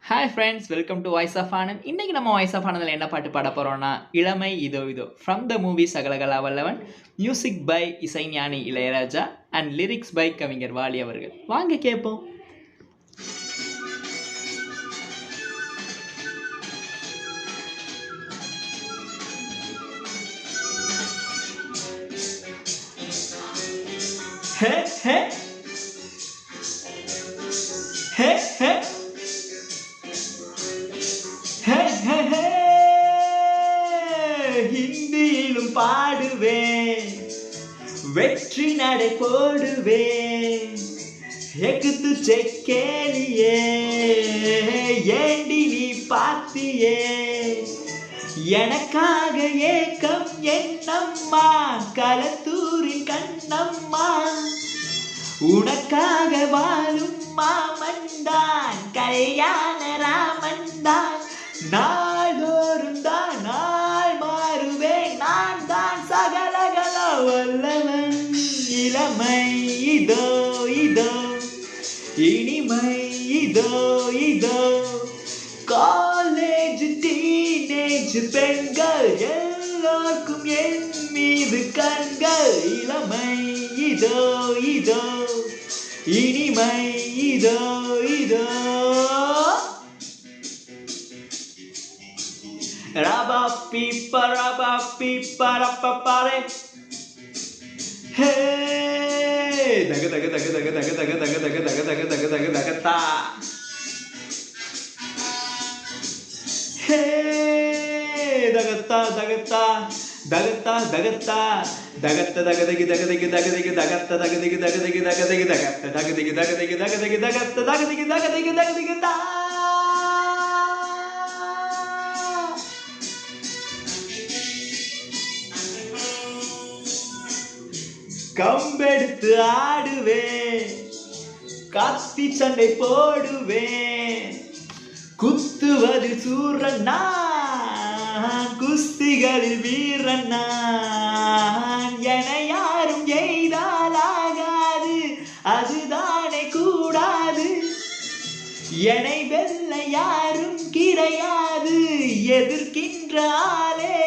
Hi friends, welcome to voice of Anand. இன்றைக்கி நம்ம voice of ஆனந்தில் என்ன பாட்டு பாட போகிறோம்னா, இளமை இதோ இதோ from the movie Sakalakala Vallavan. Music by இசைஞானி இளையராஜா அண்ட் லிரிக்ஸ் பை கவிஞர் வாலி அவர்கள். வாங்க கேட்போம். ஹே ஹே ஹே ஹே ஹிந்தியிலும் பாடுவேன், வெற்றி நடை போடுவேன். எக்குத்து செக்கேலியே ஏண்டி நீ பாத்தியே, எனக்காக ஏக்கம் என்னம்மா களத்தூரின் கண்ணம்மா. உனக்காக வாழும் மாமன்தான் கல்யாண ராமன்தான். நாள்தோறும் தான் நாள் மாறுவேன், நான் தான் சகலகல வல்லவன். இளமை இதோ இதோ, இனிமை இதோ இதோ. காலேஜ் டீனேஜ் பெண்கள் எல்லாருக்கும் என் மீது கண்கள். இளமை இதோ இதோ, இனிமை இதோ இதோ. Raba pipa raba pipa rapa pare. Hey, daga daga daga daga daga daga daga daga daga daga daga daga daga ta. Hey, daga ta daga ta daga ta daga ta daga ta daga digi daga digi daga digi daga ta daga digi daga digi daga digi daga ta daga digi daga digi daga digi daga ta daga digi daga digi daga digi ta. கம்பெடுத்து ஆடுவேன், கத்தி சண்டை போடுவேன். குத்துவதில் சூரன் நான், குஸ்திகளில் வீரன் நான். என யாரும் எய்தால் ஆகாது, அதுதானே கூடாது. என்னை வெல்ல யாரும் கிடையாது, எதிர்க்கின்ற ஆளே